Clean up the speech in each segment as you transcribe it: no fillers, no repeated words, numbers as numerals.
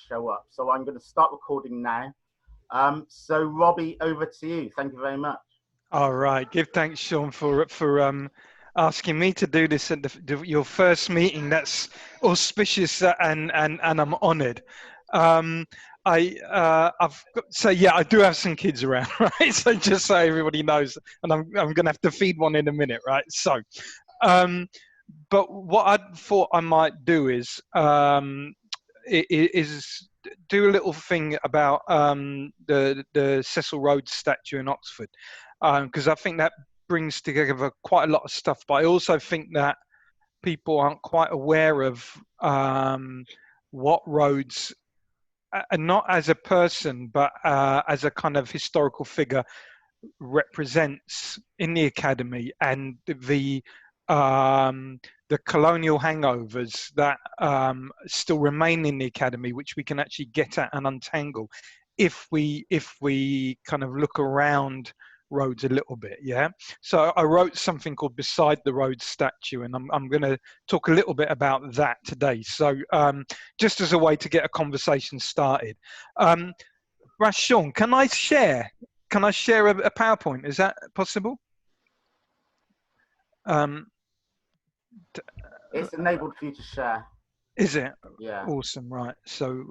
show up. So I'm going to start recording now. So Robbie, over to you. Thank you very much. All right. Give thanks, Sean, for asking me to do this at your first meeting. That's auspicious, and I'm honoured. I do have some kids around, right? So just so everybody knows, and I'm going to have to feed one in a minute, right? So, but what I thought I might do is do a little thing about the Cecil Rhodes statue in Oxford, because I think that brings together quite a lot of stuff. But I also think that people aren't quite aware of what Rhodes, not as a person, but as a kind of historical figure, represents in the academy, and the colonial hangovers that still remain in the academy, which we can actually get at and untangle if we kind of look around Rhodes a little bit. Yeah, so I wrote something called Beside the Rhodes Statue, and I'm going to talk a little bit about that today. So just as a way to get a conversation started, Sean, can I share a PowerPoint? Is that possible? It's enabled for you to share. Is it? Yeah. Awesome. Right. So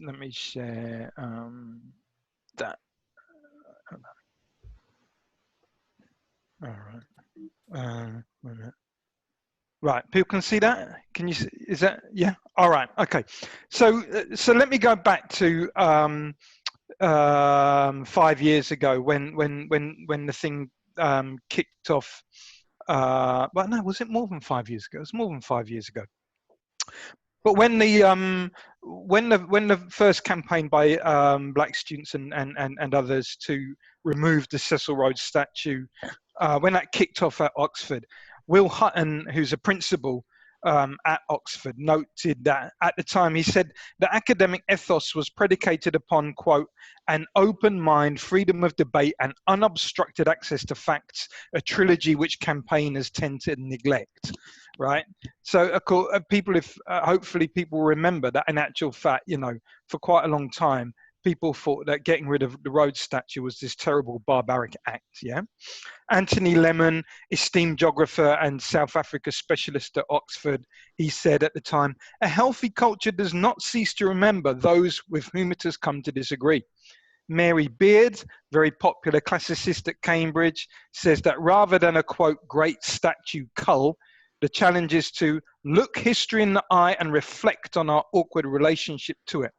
let me share that. All right. Right. People can see that. Can you see? Is that? Yeah. All right. Okay. So let me go back to 5 years ago when the thing kicked off. Well, no, was it more than 5 years ago? It was more than 5 years ago. But when the first campaign by black students and others to remove the Cecil Rhodes statue, when that kicked off at Oxford, Will Hutton, who's a principal at Oxford, noted that at the time he said the academic ethos was predicated upon, quote, an open mind, freedom of debate and unobstructed access to facts, a trilogy which campaigners tend to neglect, right? So of course, hopefully people remember that in actual fact, for quite a long time, people thought that getting rid of the Rhodes statue was this terrible barbaric act, yeah? Anthony Lemon, esteemed geographer and South Africa specialist at Oxford, he said at the time, a healthy culture does not cease to remember those with whom it has come to disagree. Mary Beard, very popular classicist at Cambridge, says that rather than a, quote, great statue cull, the challenge is to look history in the eye and reflect on our awkward relationship to it.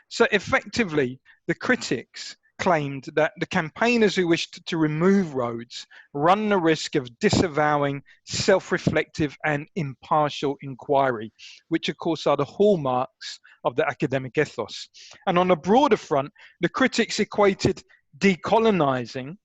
So effectively, the critics claimed that the campaigners who wished to remove Rhodes run the risk of disavowing self-reflective and impartial inquiry, which of course are the hallmarks of the academic ethos. And on a broader front, the critics equated decolonizing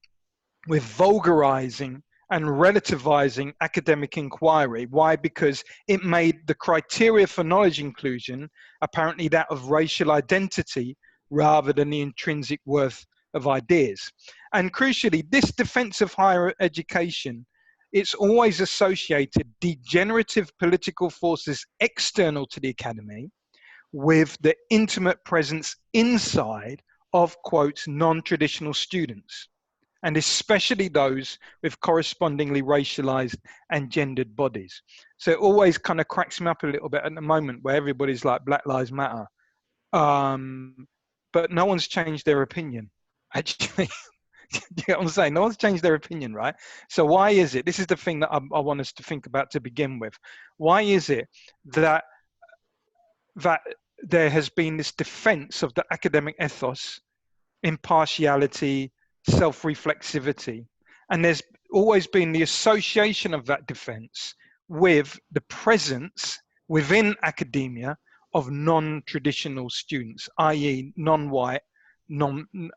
with vulgarizing and relativizing academic inquiry. Why? Because it made the criteria for knowledge inclusion apparently that of racial identity rather than the intrinsic worth of ideas. And crucially, this defense of higher education, it's always associated degenerative political forces external to the academy with the intimate presence inside of, quote, non-traditional students, and especially those with correspondingly racialized and gendered bodies. So it always kind of cracks me up a little bit at the moment where everybody's like Black Lives Matter, but no one's changed their opinion, actually. You know what I'm saying? No one's changed their opinion, right? So why is it, this is the thing that I want us to think about to begin with. Why is it that there has been this defense of the academic ethos, impartiality, self-reflexivity, and there's always been the association of that defense with the presence within academia of non-traditional students, i.e. non-white, non-male.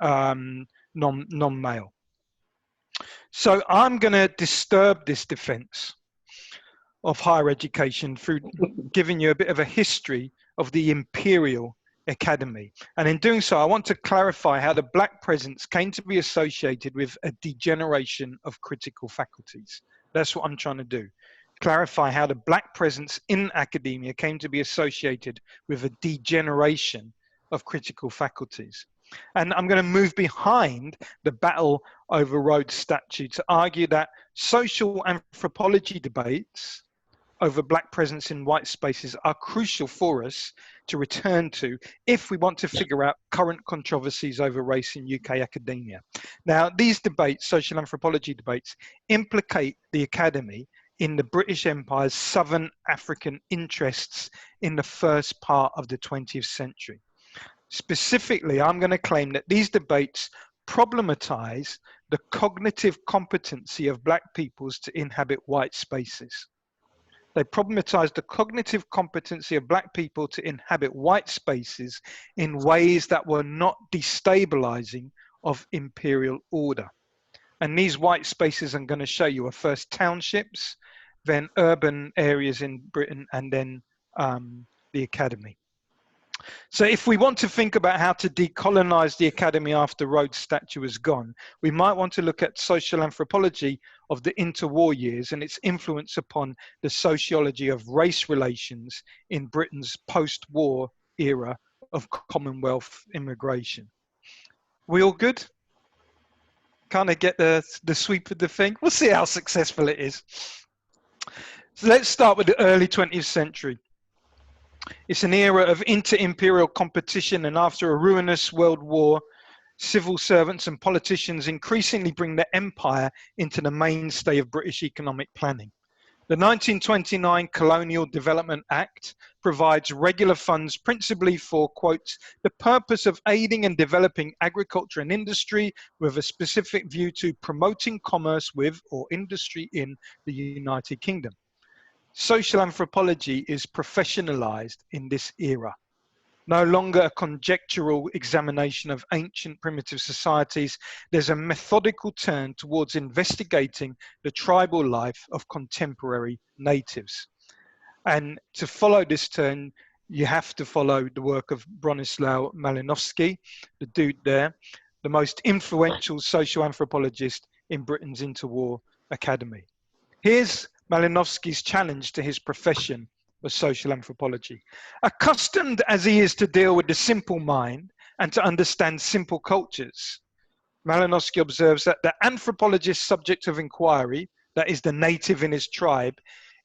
So I'm going to disturb this defense of higher education through giving you a bit of a history of the imperial academy. And in doing so, I want to clarify how the black presence came to be associated with a degeneration of critical faculties. That's what I'm trying to do. clarify how the black presence in academia came to be associated with a degeneration of critical faculties. And I'm going to move behind the battle over Rhodes Statue to argue that social anthropology debates over black presence in white spaces are crucial for us to return to if we want to figure out current controversies over race in UK academia. Now, these debates, social anthropology debates, implicate the academy in the British Empire's Southern African interests in the first part of the 20th century. Specifically, I'm going to claim that these debates problematize the cognitive competency of black peoples to inhabit white spaces. They problematized the cognitive competency of black people to inhabit white spaces in ways that were not destabilizing of imperial order. And these white spaces I'm going to show you are first townships, then urban areas in Britain, and then the academy. So if we want to think about how to decolonize the academy after Rhodes Statue was gone, we might want to look at social anthropology of the interwar years and its influence upon the sociology of race relations in Britain's post-war era of Commonwealth immigration. We all good? Kind of get the sweep of the thing? We'll see how successful it is. So let's start with the early 20th century. It's an era of inter-imperial competition, and after a ruinous world war, civil servants and politicians increasingly bring the empire into the mainstay of British economic planning. The 1929 Colonial Development Act provides regular funds principally for, quote, the purpose of aiding and developing agriculture and industry with a specific view to promoting commerce with or industry in the United Kingdom. Social anthropology is professionalized in this era. No longer a conjectural examination of ancient primitive societies, there's a methodical turn towards investigating the tribal life of contemporary natives. And to follow this turn, you have to follow the work of Bronislaw Malinowski, the dude there, the most influential social anthropologist in Britain's interwar academy. Here's Malinowski's challenge to his profession of social anthropology. Accustomed as he is to deal with the simple mind and to understand simple cultures, Malinowski observes that the anthropologist's subject of inquiry, that is the native in his tribe,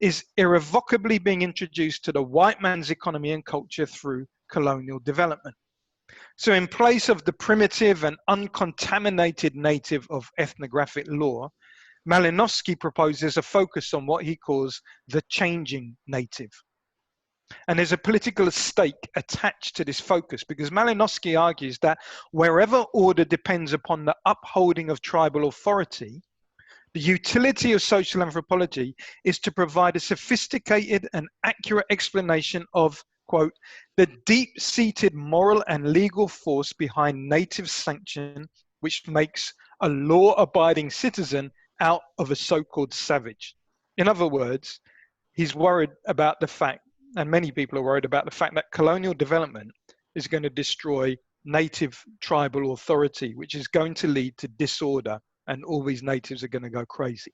is irrevocably being introduced to the white man's economy and culture through colonial development. So in place of the primitive and uncontaminated native of ethnographic lore, Malinowski proposes a focus on what he calls the changing native. And there's a political stake attached to this focus because Malinowski argues that wherever order depends upon the upholding of tribal authority, the utility of social anthropology is to provide a sophisticated and accurate explanation of, quote, the deep-seated moral and legal force behind native sanction, which makes a law-abiding citizen out of a so-called savage. In other words, he's worried about the fact, and many people are worried about the fact that colonial development is going to destroy native tribal authority, which is going to lead to disorder, and all these natives are going to go crazy.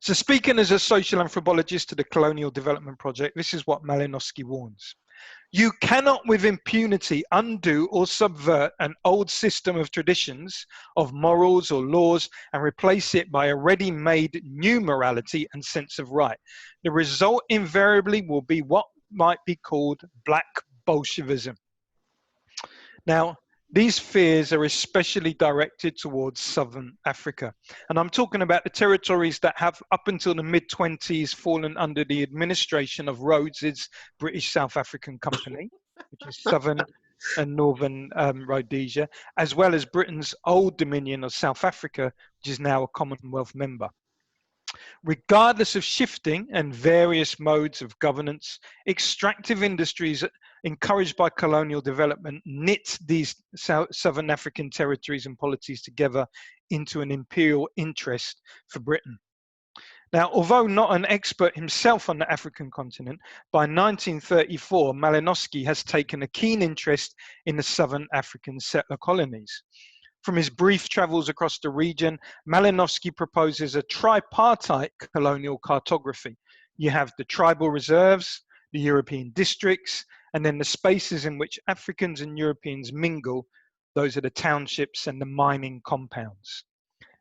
So speaking as a social anthropologist to the Colonial Development Project, this is what Malinowski warns. You cannot with impunity undo or subvert an old system of traditions, of morals or laws, and replace it by a ready-made new morality and sense of right. The result invariably will be what might be called black Bolshevism. Now, these fears are especially directed towards Southern Africa. And I'm talking about the territories that have, up until the mid-20s, fallen under the administration of Rhodes's British South African Company, which is Southern and Northern Rhodesia, as well as Britain's old dominion of South Africa, which is now a Commonwealth member. Regardless of shifting and various modes of governance, extractive industries encouraged by colonial development knit these Southern African territories and polities together into an imperial interest for Britain. Now, although not an expert himself on the African continent, by 1934, Malinowski has taken a keen interest in the Southern African settler colonies. From his brief travels across the region, Malinowski proposes a tripartite colonial cartography. You have the tribal reserves, the European districts, and then the spaces in which Africans and Europeans mingle. Those are the townships and the mining compounds.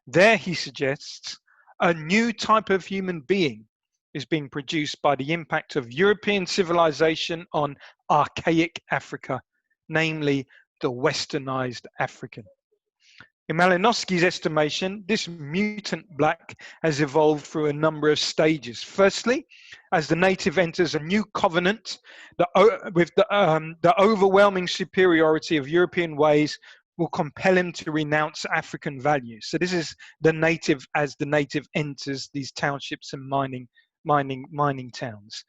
There, he suggests, a new type of human being is being produced by the impact of European civilization on archaic Africa, namely the westernized African. In Malinowski's estimation, this mutant black has evolved through a number of stages. Firstly, as the native enters a new covenant with the overwhelming superiority of European ways will compel him to renounce African values. So this is the native as the native enters these townships and mining towns.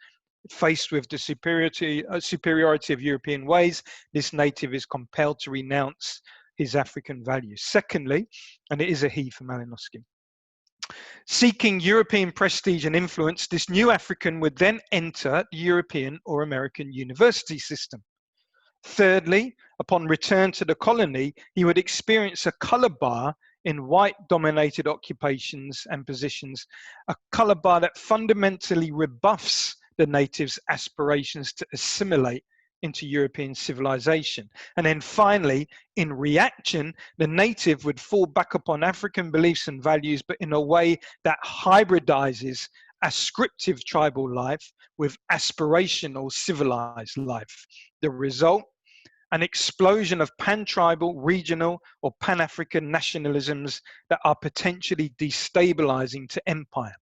Faced with the superiority of European ways, this native is compelled to renounce his African values. Secondly, and it is a he for Malinowski, seeking European prestige and influence, this new African would then enter the European or American university system. Thirdly, upon return to the colony, he would experience a color bar in white-dominated occupations and positions, a color bar that fundamentally rebuffs the natives' aspirations to assimilate into European civilization. And then finally, in reaction, the native would fall back upon African beliefs and values, but in a way that hybridizes ascriptive tribal life with aspirational civilized life. The result, an explosion of pan-tribal, regional, or pan-African nationalisms that are potentially destabilizing to empire.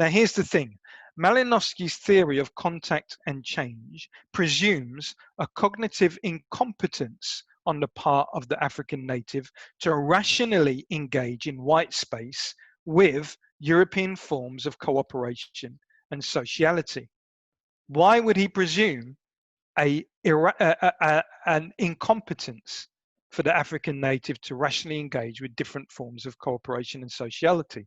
Now, here's the thing. Malinowski's theory of contact and change presumes a cognitive incompetence on the part of the African native to rationally engage in white space with European forms of cooperation and sociality. Why would he presume an incompetence for the African native to rationally engage with different forms of cooperation and sociality?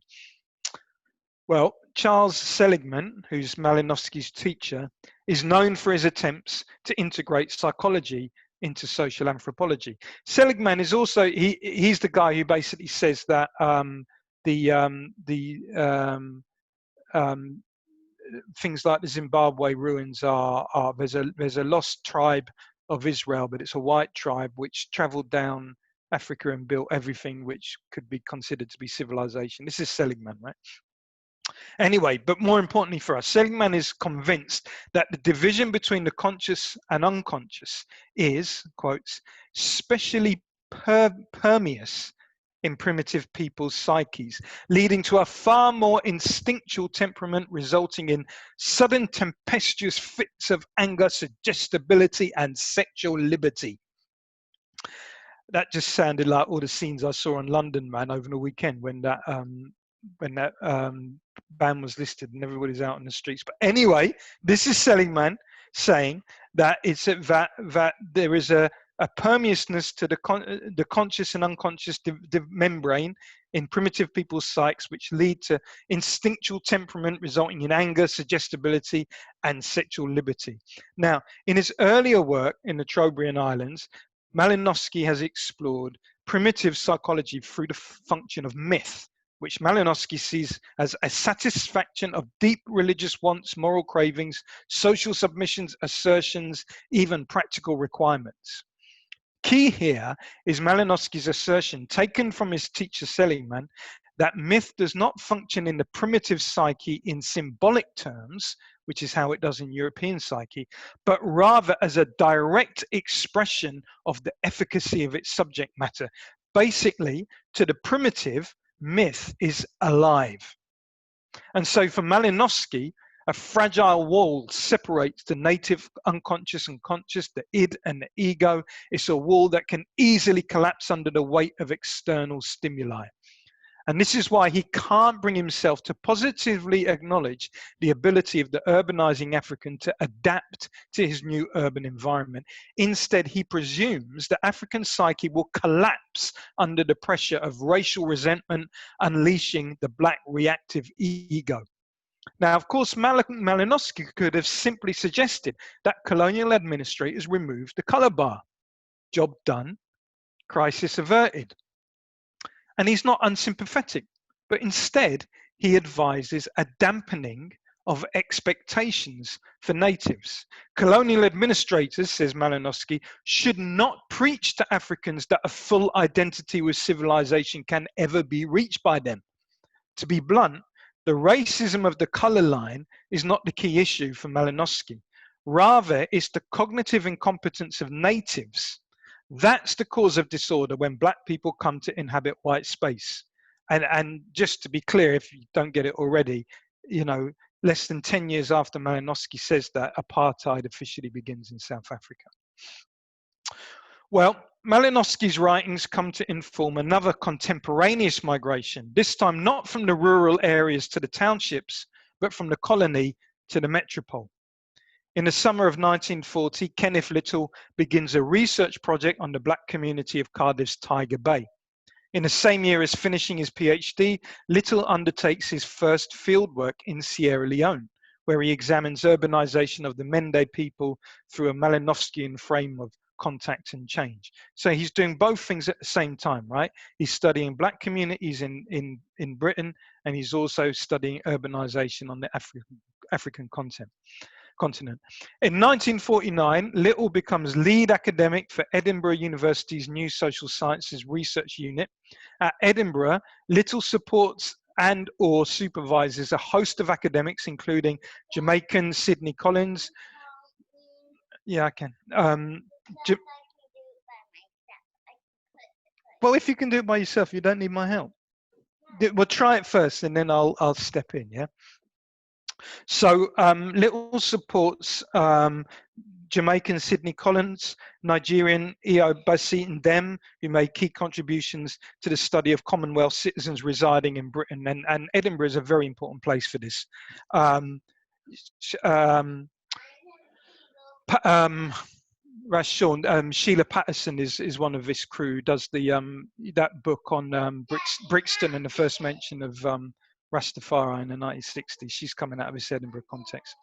Well, Charles Seligman, who's Malinowski's teacher, is known for his attempts to integrate psychology into social anthropology. Seligman is also, he's the guy who basically says that things like the Zimbabwe ruins are there's a lost tribe of Israel, but it's a white tribe which traveled down Africa and built everything which could be considered to be civilization. This is Seligman, right? Anyway, but more importantly for us, Seligman is convinced that the division between the conscious and unconscious is, quotes, specially permeous in primitive people's psyches, leading to a far more instinctual temperament, resulting in sudden tempestuous fits of anger, suggestibility, and sexual liberty. That just sounded like all the scenes I saw on London, man, over the weekend when that ban was listed and everybody's out in the streets. But anyway, this is Seligman saying that it's that there is a permeousness to the conscious and unconscious membrane in primitive people's psyches, which lead to instinctual temperament resulting in anger, suggestibility, and sexual liberty. Now, in his earlier work in the Trobriand Islands, Malinowski has explored primitive psychology through the function of myth, which Malinowski sees as a satisfaction of deep religious wants, moral cravings, social submissions, assertions, even practical requirements. Key here is Malinowski's assertion, taken from his teacher Seligman, that myth does not function in the primitive psyche in symbolic terms, which is how it does in European psyche, but rather as a direct expression of the efficacy of its subject matter. Basically, to the primitive, myth is alive. And so for Malinowski, a fragile wall separates the native unconscious and conscious, the id and the ego. It's a wall that can easily collapse under the weight of external stimuli. And this is why he can't bring himself to positively acknowledge the ability of the urbanizing African to adapt to his new urban environment. Instead, he presumes that African psyche will collapse under the pressure of racial resentment, unleashing the black reactive ego. Now, of course, Malinowski could have simply suggested that colonial administrators removed the color bar. Job done, crisis averted. And he's not unsympathetic, but instead he advises a dampening of expectations for natives. Colonial administrators, says Malinowski, should not preach to Africans that a full identity with civilization can ever be reached by them. To be blunt, the racism of the color line is not the key issue for Malinowski. Rather, it's the cognitive incompetence of natives. That's the cause of disorder when black people come to inhabit white space. And just to be clear, if you don't get it already, you know, less than 10 years after Malinowski says that, apartheid officially begins in South Africa. Well, Malinowski's writings come to inform another contemporaneous migration, this time not from the rural areas to the townships, but from the colony to the metropole. In the summer of 1940, Kenneth Little begins a research project on the black community of Cardiff's Tiger Bay. In the same year as finishing his PhD, Little undertakes his first fieldwork in Sierra Leone, where he examines urbanization of the Mende people through a Malinowskian frame of contact and change. So he's doing both things at the same time, right? He's studying black communities in Britain, and he's also studying urbanization on the African continent. In 1949, Little becomes lead academic for Edinburgh University's New Social Sciences Research Unit. At Edinburgh, Little supports and or supervises a host of academics, including Jamaican Sidney Collins. Yeah, I can. Well, if you can do it by yourself, you don't need my help. Well, try it first, and then I'll step in. Yeah. So Little supports Jamaican Sidney Collins, Nigerian Eo Basitin Dem, who made key contributions to the study of Commonwealth citizens residing in Britain, and Edinburgh is a very important place for this. Sheila Patterson is one of this crew, does the that book on Brixton and the first mention of Rastafari in the 1960s. She's coming out of this Edinburgh context.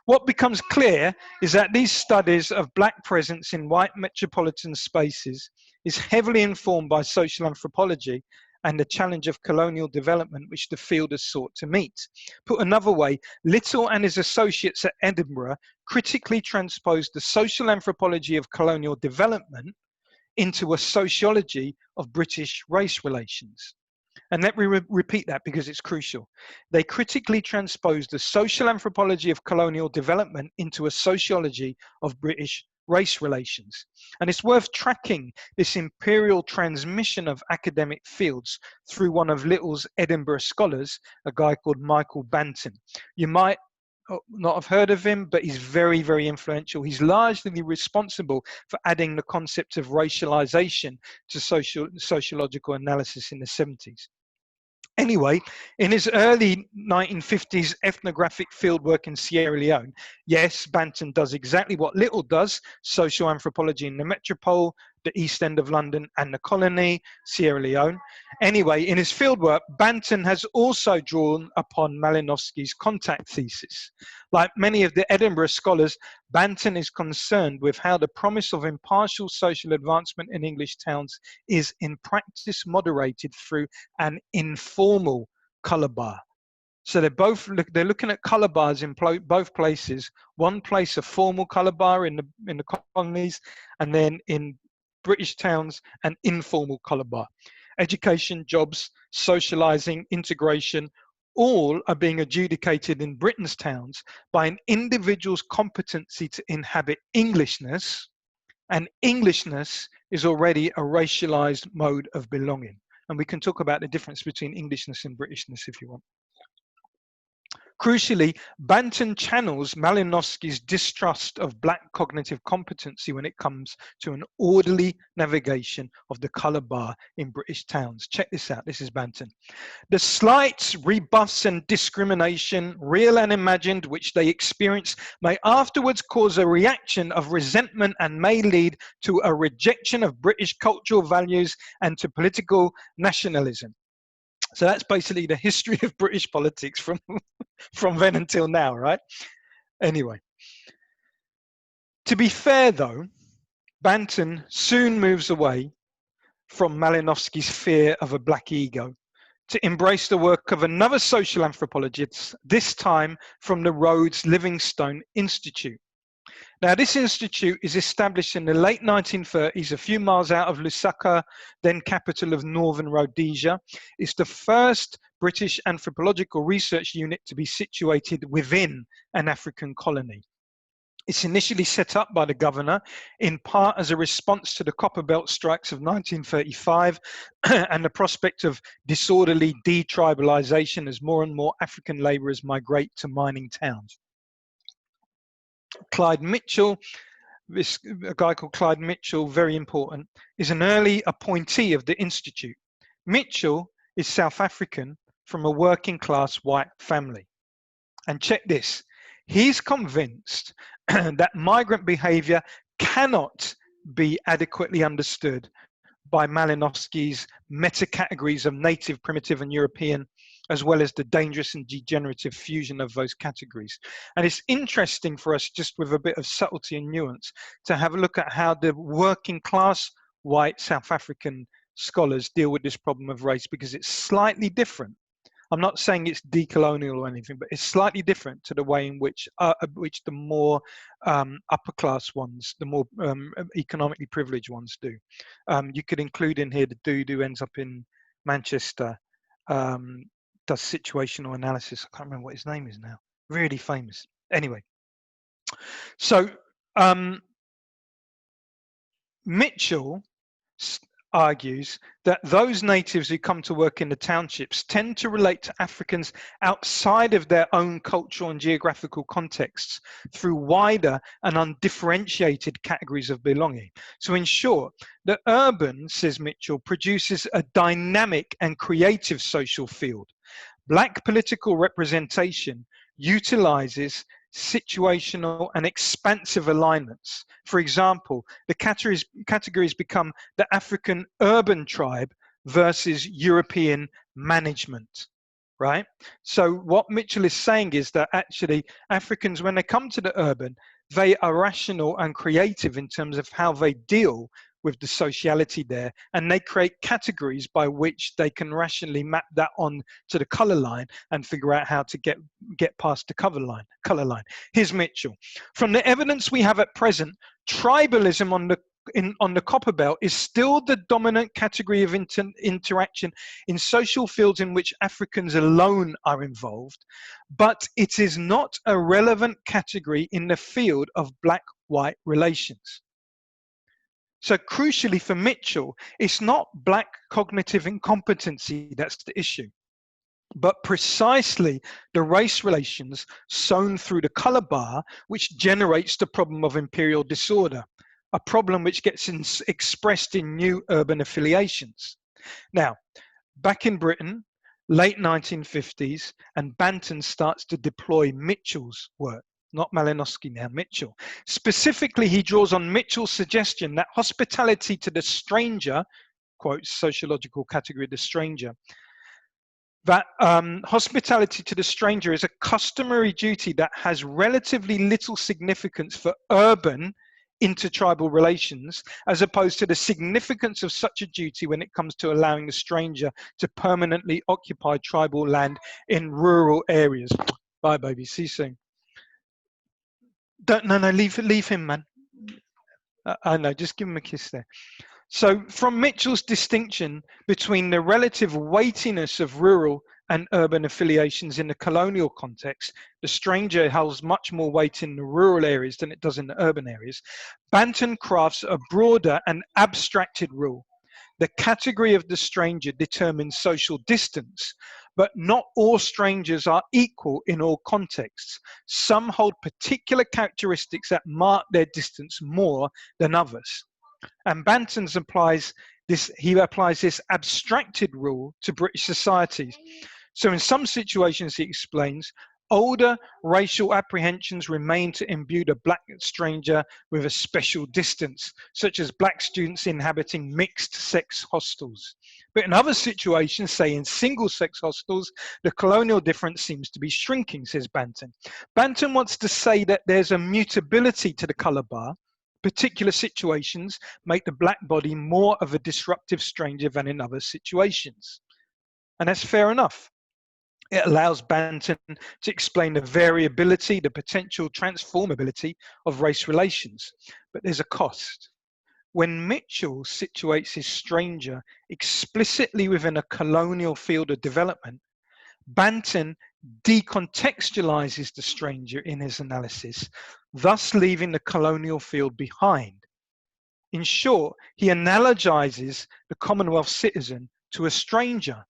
What becomes clear is that these studies of black presence in white metropolitan spaces is heavily informed by social anthropology and the challenge of colonial development which the field has sought to meet. Put another way, Little and his associates at Edinburgh critically transposed the social anthropology of colonial development into a sociology of British race relations. And let me repeat that because it's crucial. They critically transposed the social anthropology of colonial development into a sociology of British race relations. And it's worth tracking this imperial transmission of academic fields through one of Little's Edinburgh scholars, a guy called Michael Banton. You might not have heard of him, but he's very, very influential. He's largely responsible for adding the concept of racialization to sociological analysis in the 70s. Anyway, in his early 1950s ethnographic fieldwork in Sierra Leone, yes, Banton does exactly what Little does, social anthropology in the metropole, the East End of London and the colony, Sierra Leone. Anyway, in his fieldwork, Banton has also drawn upon Malinowski's contact thesis. Like many of the Edinburgh scholars, Banton is concerned with how the promise of impartial social advancement in English towns is in practice moderated through an informal colour bar. So they're looking at colour bars in both places. One place a formal colour bar in the colonies, and then in British towns an informal colour bar. Education, jobs, socialising, integration, all are being adjudicated in Britain's towns by an individual's competency to inhabit Englishness, and Englishness is already a racialised mode of belonging. And we can talk about the difference between Englishness and Britishness if you want. Crucially, Banton channels Malinowski's distrust of black cognitive competency when it comes to an orderly navigation of the colour bar in British towns. Check this out, this is Banton. The slights, rebuffs and discrimination, real and imagined, which they experience may afterwards cause a reaction of resentment and may lead to a rejection of British cultural values and to political nationalism. So that's basically the history of British politics from then until now, right? Anyway, to be fair though, Banton soon moves away from Malinowski's fear of a black ego, to embrace the work of another social anthropologist, this time from the Rhodes Livingstone Institute. Now, this institute is established in the late 1930s, a few miles out of Lusaka, then capital of northern Rhodesia. It's the first British anthropological research unit to be situated within an African colony. It's initially set up by the governor, in part as a response to the Copper Belt strikes of 1935 and the prospect of disorderly detribalization as more and more African laborers migrate to mining towns. Clyde Mitchell, a guy called Clyde Mitchell, very important, is an early appointee of the Institute. Mitchell is South African from a working class white family. And check this, he's convinced that migrant behavior cannot be adequately understood by Malinowski's meta-categories of native, primitive, and European, as well as the dangerous and degenerative fusion of those categories. And it's interesting for us, just with a bit of subtlety and nuance, to have a look at how the working class white South African scholars deal with this problem of race, because it's slightly different. I'm not saying it's decolonial or anything, but it's slightly different to the way in which the more upper class ones, the more economically privileged ones do. You could include in here the dude who ends up in Manchester, does situational analysis. I can't remember what his name is now. Really famous. Anyway, so Mitchell argues that those natives who come to work in the townships tend to relate to Africans outside of their own cultural and geographical contexts through wider and undifferentiated categories of belonging. So in short, the urban, says Mitchell, produces a dynamic and creative social field. Black political representation utilizes situational and expansive alignments. For example, the categories become the African urban tribe versus European management, right? So what Mitchell is saying is that actually Africans, when they come to the urban, they are rational and creative in terms of how they deal with the sociality there, and they create categories by which they can rationally map that on to the color line and figure out how to get past the color line. Here's Mitchell. From the evidence we have at present, tribalism on the Copper Belt is still the dominant category of interaction in social fields in which Africans alone are involved, but it is not a relevant category in the field of black-white relations. So crucially for Mitchell, it's not black cognitive incompetency that's the issue, but precisely the race relations sown through the color bar, which generates the problem of imperial disorder, a problem which gets expressed in new urban affiliations. Now, back in Britain, late 1950s, and Banton starts to deploy Mitchell's work. Not Malinowski now, Mitchell. Specifically, he draws on Mitchell's suggestion that hospitality to the stranger, quote, sociological category, the stranger, that hospitality to the stranger is a customary duty that has relatively little significance for urban intertribal relations, as opposed to the significance of such a duty when it comes to allowing the stranger to permanently occupy tribal land in rural areas. Bye, baby. See you soon. No, leave him, man. I know, just give him a kiss there. So from Mitchell's distinction between the relative weightiness of rural and urban affiliations in the colonial context, the stranger holds much more weight in the rural areas than it does in the urban areas. Banton crafts a broader and abstracted rule. The category of the stranger determines social distance, but not all strangers are equal in all contexts. Some hold particular characteristics that mark their distance more than others. And Banton applies this abstracted rule to British societies. So in some situations, he explains, older racial apprehensions remain to imbue the black stranger with a special distance, such as black students inhabiting mixed-sex hostels. But in other situations, say in single-sex hostels, the colonial difference seems to be shrinking, says Banton. Banton wants to say that there's a mutability to the color bar, particular situations make the black body more of a disruptive stranger than in other situations. And that's fair enough. It allows Banton to explain the variability, the potential transformability of race relations. But there's a cost. When Mitchell situates his stranger explicitly within a colonial field of development, Banton decontextualizes the stranger in his analysis, thus leaving the colonial field behind. In short, he analogizes the Commonwealth citizen to a stranger,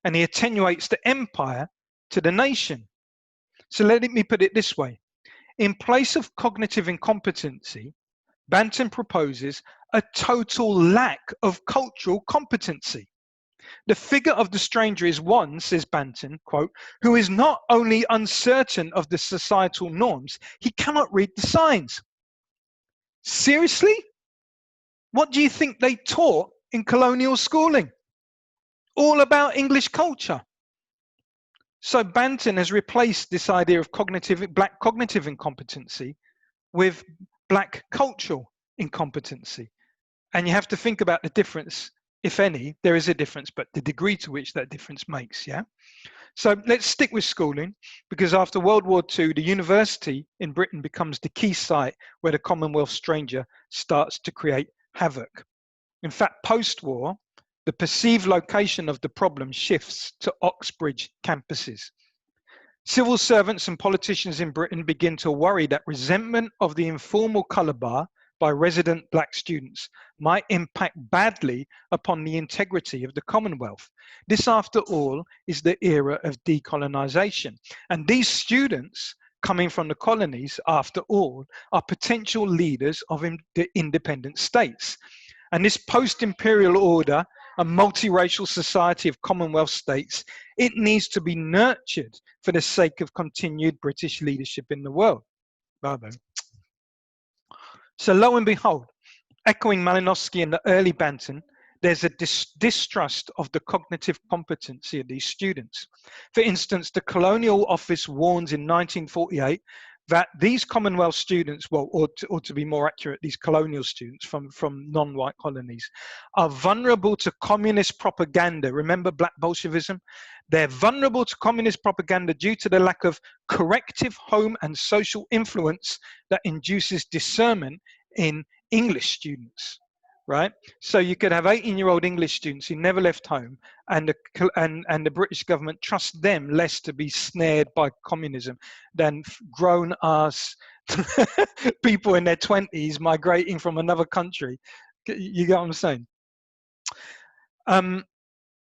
and he attenuates the empire to the nation. So let me put it this way. In place of cognitive incompetency, Banton proposes a total lack of cultural competency. The figure of the stranger is one, says Banton, quote, who is not only uncertain of the societal norms, he cannot read the signs. Seriously? What do you think they taught in colonial schooling? All about English culture. So Banton has replaced this idea of black cognitive incompetency with black cultural incompetency. And you have to think about the difference, if any. There is a difference, but the degree to which that difference makes, yeah? So let's stick with schooling, because after World War II, the university in Britain becomes the key site where the Commonwealth stranger starts to create havoc. In fact, post-war, the perceived location of the problem shifts to Oxbridge campuses. Civil servants and politicians in Britain begin to worry that resentment of the informal colour bar by resident black students might impact badly upon the integrity of the Commonwealth. This, after all, is the era of decolonisation. And these students coming from the colonies, after all, are potential leaders of the independent states. And this post-imperial order, a multiracial society of Commonwealth states, it needs to be nurtured for the sake of continued British leadership in the world. So lo and behold, echoing Malinowski and the early Banton, there's a distrust of the cognitive competency of these students. For instance, the Colonial Office warns in 1948 that these Commonwealth students, well, or to be more accurate, these colonial students from non-white colonies, are vulnerable to communist propaganda. Remember Black Bolshevism? They're vulnerable to communist propaganda due to the lack of corrective home and social influence that induces discernment in English students, right? So you could have 18-year-old English students who never left home, and the British government trusts them less to be snared by communism than grown-ass people in their 20s migrating from another country. You get what I'm saying?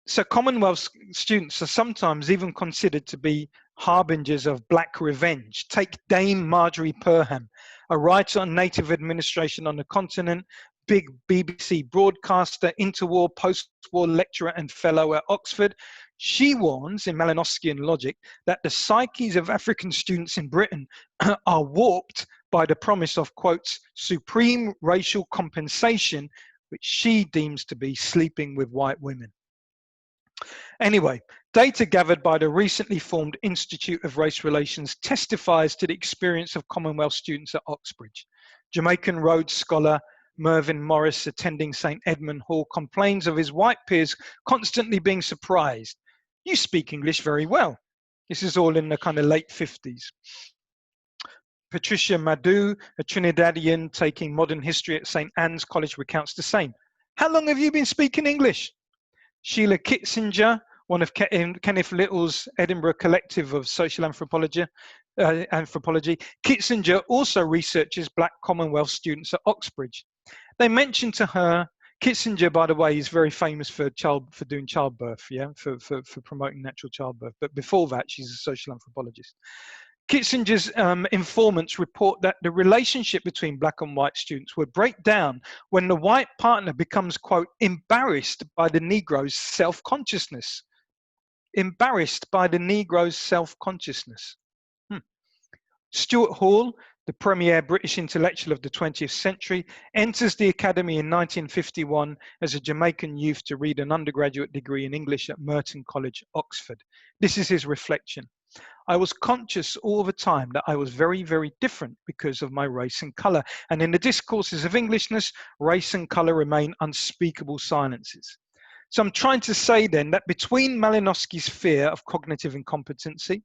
So Commonwealth students are sometimes even considered to be harbingers of black revenge. Take Dame Marjorie Perham, a writer on native administration on the continent, big BBC broadcaster, interwar, post-war lecturer and fellow at Oxford. She warns in Malinowskian logic that the psyches of African students in Britain are warped by the promise of, quotes, supreme racial compensation, which she deems to be sleeping with white women. Anyway, data gathered by the recently formed Institute of Race Relations testifies to the experience of Commonwealth students at Oxbridge. Jamaican Rhodes scholar Mervyn Morris, attending St. Edmund Hall, complains of his white peers constantly being surprised. You speak English very well. This is all in the kind of late 50s. Patricia Madu, a Trinidadian taking modern history at St. Anne's College, recounts the same. How long have you been speaking English? Sheila Kitzinger, one of Kenneth Little's Edinburgh Collective of Social Anthropology. Kitzinger also researches Black Commonwealth students at Oxbridge. They mentioned to her, Kitzinger, by the way, is very famous for doing childbirth, yeah, for promoting natural childbirth. But before that, she's a social anthropologist. Kitzinger's informants report that the relationship between black and white students would break down when the white partner becomes, quote, embarrassed by the Negro's self-consciousness. Embarrassed by the Negro's self-consciousness. Stuart Hall, the premier British intellectual of the 20th century, enters the academy in 1951 as a Jamaican youth to read an undergraduate degree in English at Merton College, Oxford. This is his reflection. I was conscious all the time that I was very, very different because of my race and colour. And in the discourses of Englishness, race and colour remain unspeakable silences. So I'm trying to say then that between Malinowski's fear of cognitive incompetency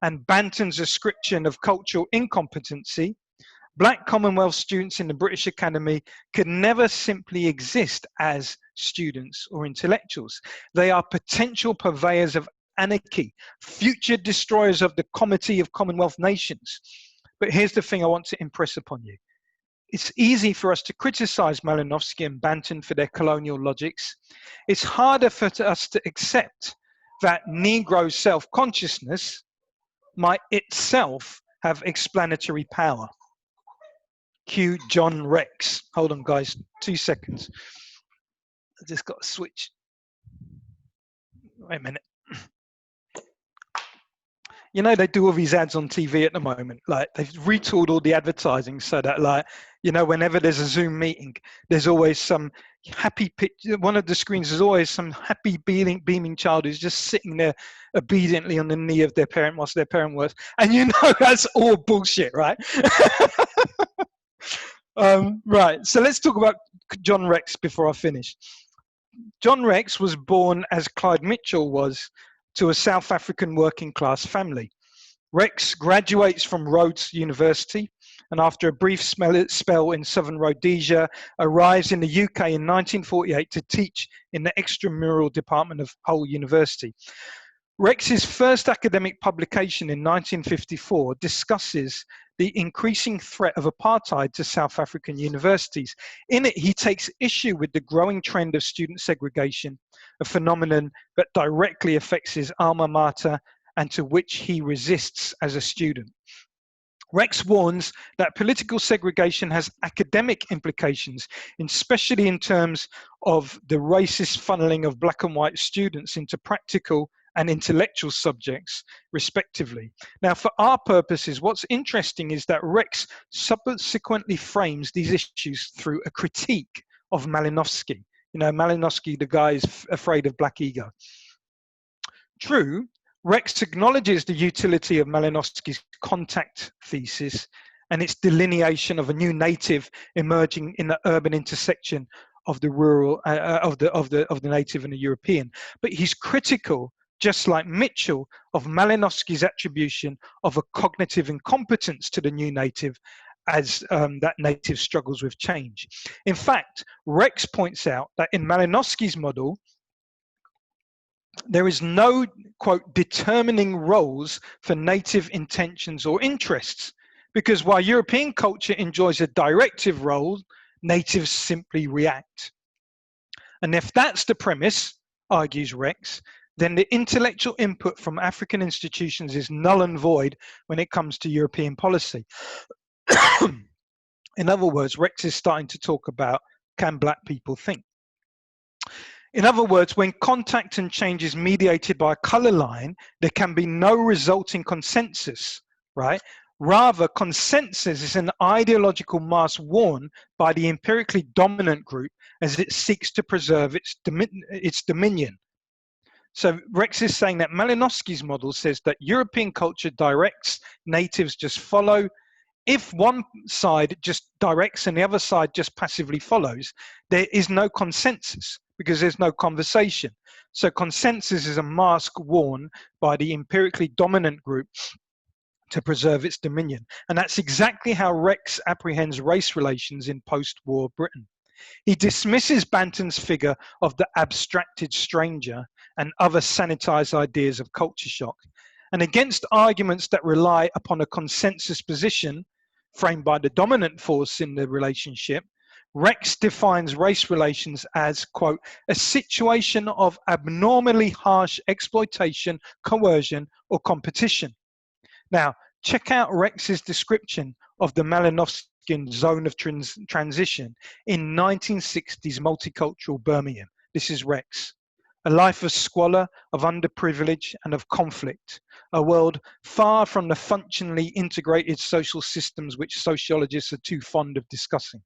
and Banton's description of cultural incompetency, Black Commonwealth students in the British Academy could never simply exist as students or intellectuals. They are potential purveyors of anarchy, future destroyers of the comity of Commonwealth nations. But here's the thing I want to impress upon you. It's easy for us to criticize Malinowski and Banton for their colonial logics. It's harder for us to accept that Negro self-consciousness might itself have explanatory power. Cue John Rex. Hold on, guys, 2 seconds. I just got to switch. Wait a minute. You know, they do all these ads on TV at the moment. Like, they've retooled all the advertising so that, like, you know, whenever there's a Zoom meeting, there's always some happy picture. One of the screens is always some happy beaming child who's just sitting there obediently on the knee of their parent whilst their parent works. And you know that's all bullshit, right? Right, so let's talk about John Rex before I finish. John Rex was born, as Clyde Mitchell was, to a South African working class family. Rex graduates from Rhodes University and after a brief spell in Southern Rhodesia, arrives in the UK in 1948 to teach in the extramural department of Hull University. Rex's first academic publication in 1954 discusses the increasing threat of apartheid to South African universities. In it, he takes issue with the growing trend of student segregation, a phenomenon that directly affects his alma mater and to which he resists as a student. Rex warns that political segregation has academic implications, especially in terms of the racist funneling of black and white students into practical and intellectual subjects, respectively. Now, for our purposes, what's interesting is that Rex subsequently frames these issues through a critique of Malinowski. You know, Malinowski, the guy is afraid of black ego. True, Rex acknowledges the utility of Malinowski's contact thesis and its delineation of a new native emerging in the urban intersection of the rural, of the native and the European. But he's critical, just like Mitchell, of Malinowski's attribution of a cognitive incompetence to the new native as that native struggles with change. In fact, Rex points out that in Malinowski's model, there is no, quote, determining roles for native intentions or interests, because while European culture enjoys a directive role, natives simply react. And if that's the premise, argues Rex, then the intellectual input from African institutions is null and void when it comes to European policy. In other words, Rex is starting to talk about, can black people think? In other words, when contact and change is mediated by a color line, there can be no resulting consensus, right? Rather, consensus is an ideological mask worn by the empirically dominant group as it seeks to preserve its dominion. So Rex is saying that Malinowski's model says that European culture directs, natives just follow. If one side just directs and the other side just passively follows, there is no consensus because there's no conversation. So consensus is a mask worn by the empirically dominant group to preserve its dominion. And that's exactly how Rex apprehends race relations in post-war Britain. He dismisses Banton's figure of the abstracted stranger and other sanitized ideas of culture shock. And against arguments that rely upon a consensus position framed by the dominant force in the relationship, Rex defines race relations as, quote, a situation of abnormally harsh exploitation, coercion, or competition. Now, check out Rex's description of the Malinowskian zone of transition in 1960s multicultural Birmingham. This is Rex. A life of squalor, of underprivilege, and of conflict. A world far from the functionally integrated social systems which sociologists are too fond of discussing.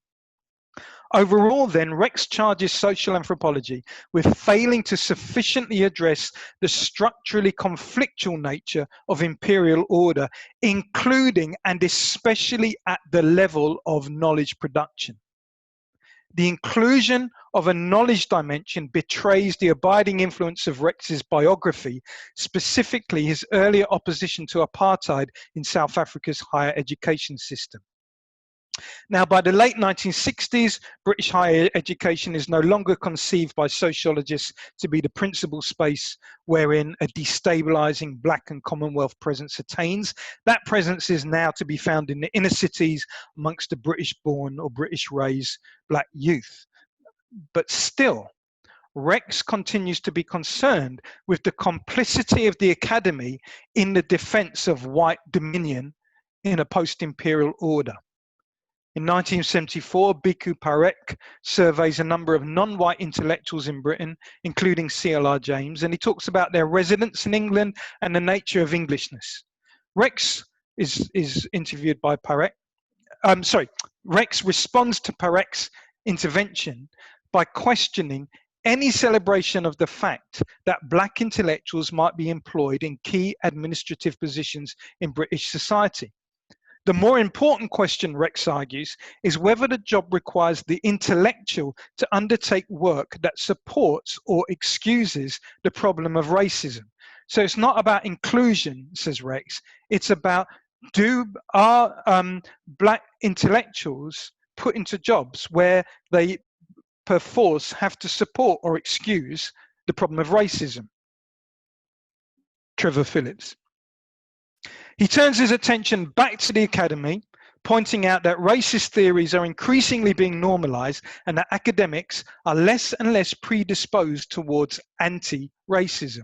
Overall, then, Rex charges social anthropology with failing to sufficiently address the structurally conflictual nature of imperial order, including and especially at the level of knowledge production. The inclusion of a knowledge dimension betrays the abiding influence of Rex's biography, specifically his earlier opposition to apartheid in South Africa's higher education system. Now, by the late 1960s, British higher education is no longer conceived by sociologists to be the principal space wherein a destabilizing Black and Commonwealth presence attains. That presence is now to be found in the inner cities amongst the British-born or British-raised Black youth. But still, Rex continues to be concerned with the complicity of the academy in the defense of white dominion in a post-imperial order. In 1974, Bhikkhu Parekh surveys a number of non-white intellectuals in Britain, including C.L.R. James, and he talks about their residence in England and the nature of Englishness. Rex is interviewed by Parekh. Rex responds to Parekh's intervention by questioning any celebration of the fact that Black intellectuals might be employed in key administrative positions in British society. The more important question, Rex argues, is whether the job requires the intellectual to undertake work that supports or excuses the problem of racism. So it's not about inclusion, says Rex, it's about are Black intellectuals put into jobs where they perforce have to support or excuse the problem of racism? Trevor Phillips. He turns his attention back to the academy, pointing out that racist theories are increasingly being normalized and that academics are less and less predisposed towards anti-racism.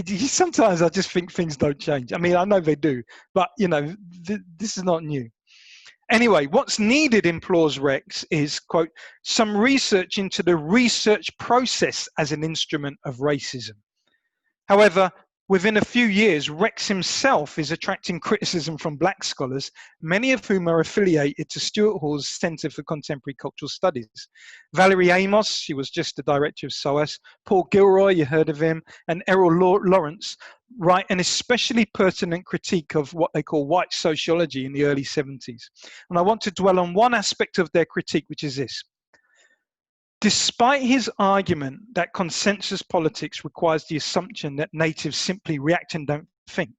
Sometimes I just think things don't change. I mean, I know they do, but you know, this is not new. Anyway, what's needed, implores Rex, is, quote, some research into the research process as an instrument of racism. However, within a few years, Rex himself is attracting criticism from Black scholars, many of whom are affiliated to Stuart Hall's Centre for Contemporary Cultural Studies. Valerie Amos, she was just the director of SOAS, Paul Gilroy, you heard of him, and Errol Lawrence write an especially pertinent critique of what they call white sociology in the early 70s. And I want to dwell on one aspect of their critique, which is this. Despite his argument that consensus politics requires the assumption that natives simply react and don't think,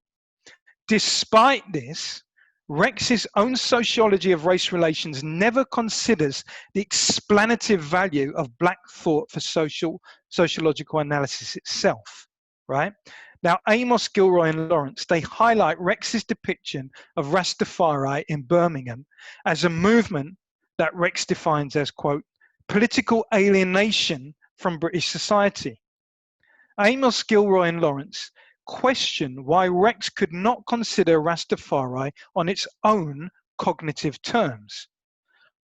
despite this, Rex's own sociology of race relations never considers the explanative value of Black thought for sociological analysis itself, right? Now, Amos, Gilroy, and Lawrence, they highlight Rex's depiction of Rastafari in Birmingham as a movement that Rex defines as, quote, political alienation from British society. Amos, Gilroy, and Lawrence question why Rex could not consider Rastafari on its own cognitive terms,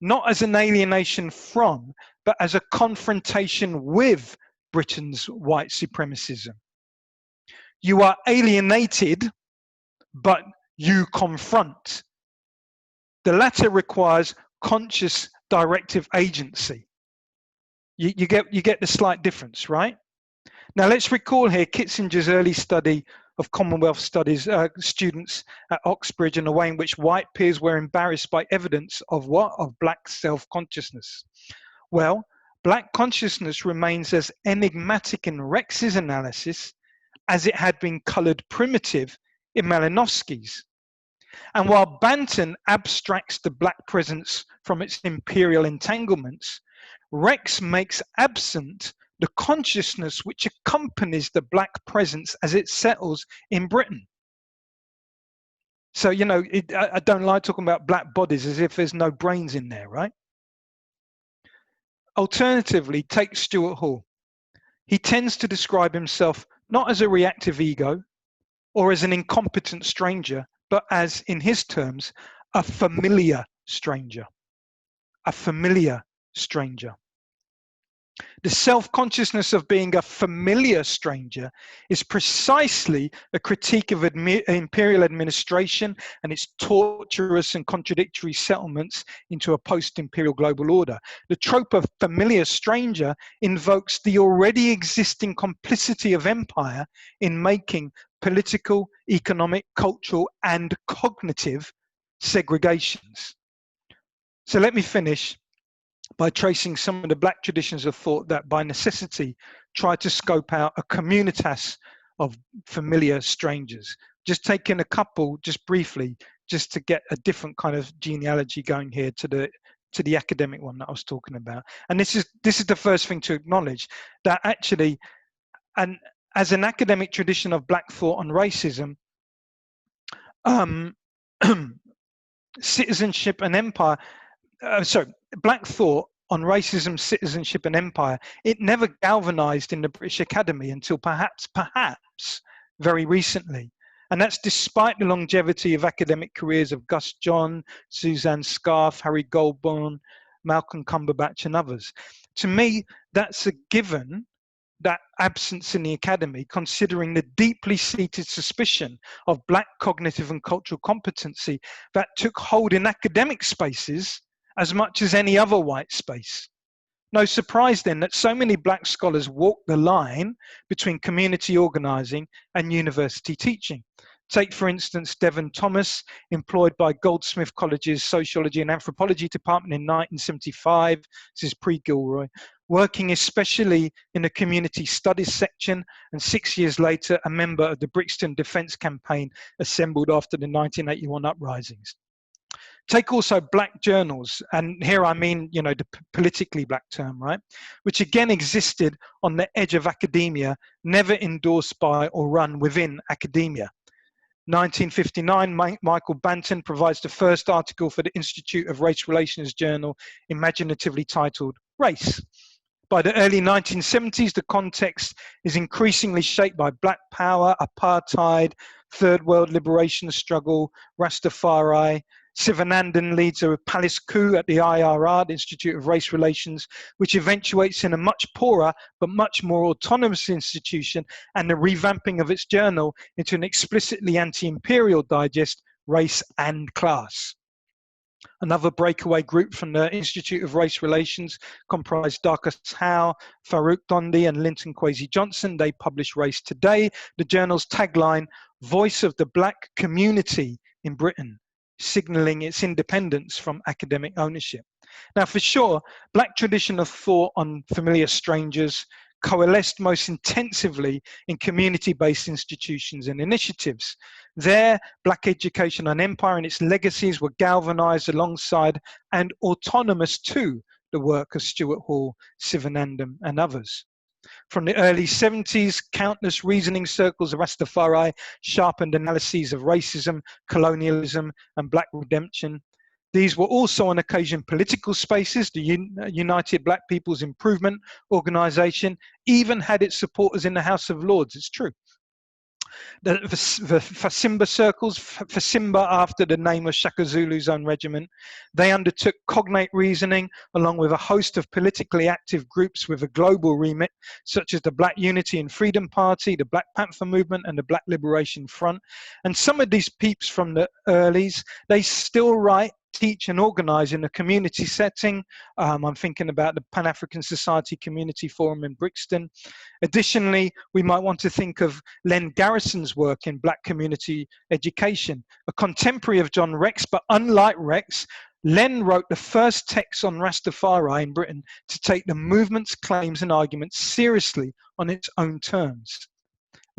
not as an alienation from, but as a confrontation with Britain's white supremacism. You are alienated, but you confront. The latter requires conscious directive agency. You get the slight difference, right? Now let's recall here Kitzinger's early study of Commonwealth Studies students at Oxbridge and the way in which white peers were embarrassed by evidence of what? Of Black self-consciousness. Well, Black consciousness remains as enigmatic in Rex's analysis as it had been coloured primitive in Malinowski's. And while Banton abstracts the Black presence from its imperial entanglements, Rex makes absent the consciousness which accompanies the Black presence as it settles in Britain. So, you know, I don't like talking about Black bodies as if there's no brains in there, right? Alternatively, take Stuart Hall. He tends to describe himself not as a reactive ego or as an incompetent stranger, but as, in his terms, a familiar stranger. A familiar stranger. The self-consciousness of being a familiar stranger is precisely a critique of imperial administration and its torturous and contradictory settlements into a post-imperial global order. The trope of familiar stranger invokes the already existing complicity of empire in making political, economic, cultural, and cognitive segregations. So let me finish by tracing some of the black traditions of thought that by necessity try to scope out a communitas of familiar strangers. Just taking a couple, just briefly, just to get a different kind of genealogy going here to the academic one that I was talking about. And this is the first thing to acknowledge, that actually, and as an academic tradition of black thought on racism, citizenship and empire, black thought on racism, citizenship and empire, it never galvanized in the British Academy until perhaps very recently. And that's despite the longevity of academic careers of Gus John, Suzanne Scarf, Harry Goldborn, Malcolm Cumberbatch and others. To me, that's a given, that absence in the academy, considering the deeply seated suspicion of black cognitive and cultural competency that took hold in academic spaces as much as any other white space. No surprise then that so many black scholars walk the line between community organizing and university teaching. Take, for instance, Devon Thomas, employed by Goldsmith College's Sociology and Anthropology Department in 1975, this is pre-Gilroy, working especially in the community studies section, and 6 years later, a member of the Brixton Defence Campaign assembled after the 1981 uprisings. Take also black journals, and here I mean, the politically black term, right? Which again existed on the edge of academia, never endorsed by or run within academia. 1959, Michael Banton provides the first article for the Institute of Race Relations journal, imaginatively titled Race. By the early 1970s, the context is increasingly shaped by black power, apartheid, third world liberation struggle, Rastafari. Sivanandan leads a palace coup at the IRR, the Institute of Race Relations, which eventuates in a much poorer but much more autonomous institution, and the revamping of its journal into an explicitly anti-imperial digest, Race and Class. Another breakaway group from the Institute of Race Relations comprised Darcus Howe, Farouk Dondi and Linton Kwesi Johnson. They published Race Today, the journal's tagline, "Voice of the Black Community in Britain," signalling its independence from academic ownership. Now, for sure, black tradition of thought on familiar strangers coalesced most intensively in community-based institutions and initiatives. There, black education on empire and its legacies were galvanized alongside and autonomous to the work of Stuart Hall, Sivanandam and others. From the early 70s, countless reasoning circles of Rastafari sharpened analyses of racism, colonialism, and black redemption. These were also on occasion political spaces. The United Black People's Improvement Organization even had its supporters in the House of Lords, it's true. The Fasimba circles, Fasimba after the name of Shaka Zulu's own regiment, they undertook cognate reasoning along with a host of politically active groups with a global remit, such as the Black Unity and Freedom Party, the Black Panther Movement, and the Black Liberation Front. And some of these peeps from the earlies, they still write, teach and organize in a community setting. I'm thinking about the Pan-African Society Community Forum in Brixton. Additionally, we might want to think of Len Garrison's work in black community education, a contemporary of John Rex, but unlike Rex, Len wrote the first text on Rastafari in Britain to take the movement's claims and arguments seriously on its own terms.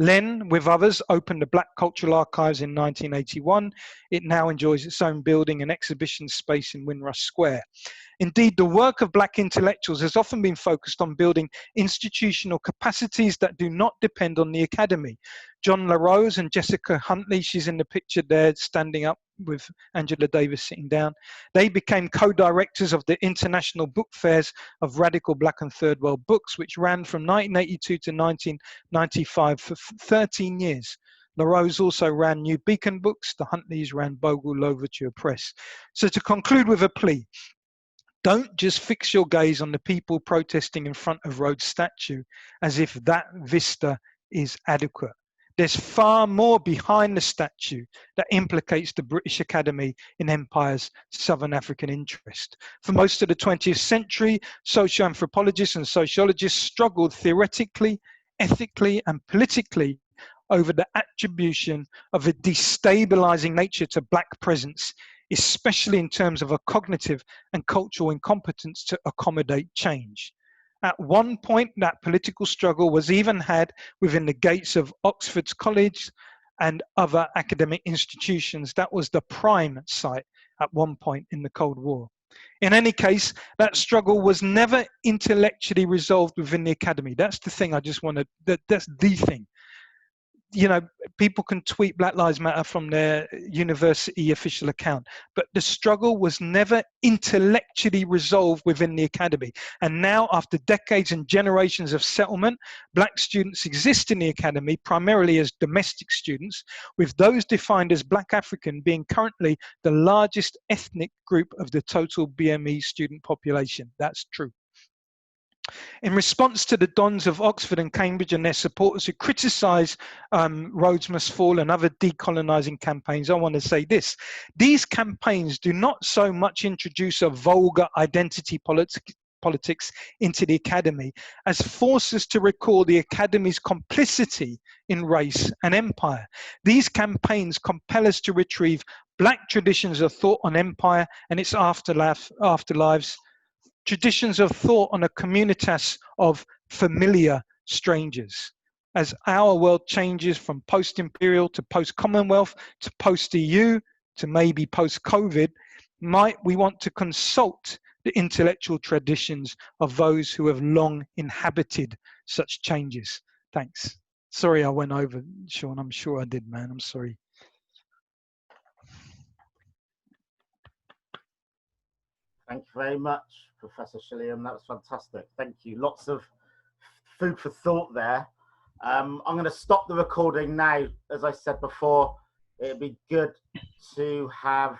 Len, with others, opened the Black Cultural Archives in 1981. It now enjoys its own building and exhibition space in Windrush Square. Indeed, the work of black intellectuals has often been focused on building institutional capacities that do not depend on the academy. John LaRose and Jessica Huntley, she's in the picture there standing up with Angela Davis sitting down. They became co-directors of the International Book Fairs of Radical Black and Third World Books, which ran from 1982 to 1995 for 13 years. LaRose also ran New Beacon Books. The Huntleys ran Bogle Louverture Press. So to conclude with a plea, Don't just fix your gaze on the people protesting in front of Rhodes' statue as if that vista is adequate. There's far more behind the statue that implicates the British Academy in Empire's Southern African interest. For most of the 20th century, socioanthropologists and sociologists struggled theoretically, ethically, and politically over the attribution of a destabilizing nature to Black presence, especially in terms of a cognitive and cultural incompetence to accommodate change. At one point, that political struggle was even had within the gates of Oxford's College and other academic institutions. That was the prime site at one point in the Cold War. In any case, that struggle was never intellectually resolved within the academy. That's the thing I just want to, that's the thing. You know, people can tweet Black Lives Matter from their university official account, but the struggle was never intellectually resolved within the academy. And now, after decades and generations of settlement, Black students exist in the academy primarily as domestic students, with those defined as Black African being currently the largest ethnic group of the total BME student population. That's true. In response to the dons of Oxford and Cambridge and their supporters who criticise Rhodes Must Fall and other decolonising campaigns, I want to say this. These campaigns do not so much introduce a vulgar identity politics into the academy as force us to recall the academy's complicity in race and empire. These campaigns compel us to retrieve Black traditions of thought on empire and its afterlives, traditions of thought on a communitas of familiar strangers. As our world changes from post-imperial to post-Commonwealth to post-EU to maybe post-COVID, might we want to consult the intellectual traditions of those who have long inhabited such changes? Thanks. Sorry I went over, Sean. I'm sure I did, man. I'm sorry. Thank you very much, Professor Shilliam. That was fantastic. Thank you. Lots of food for thought there. I'm going to stop the recording now. As I said before, it'd be good to have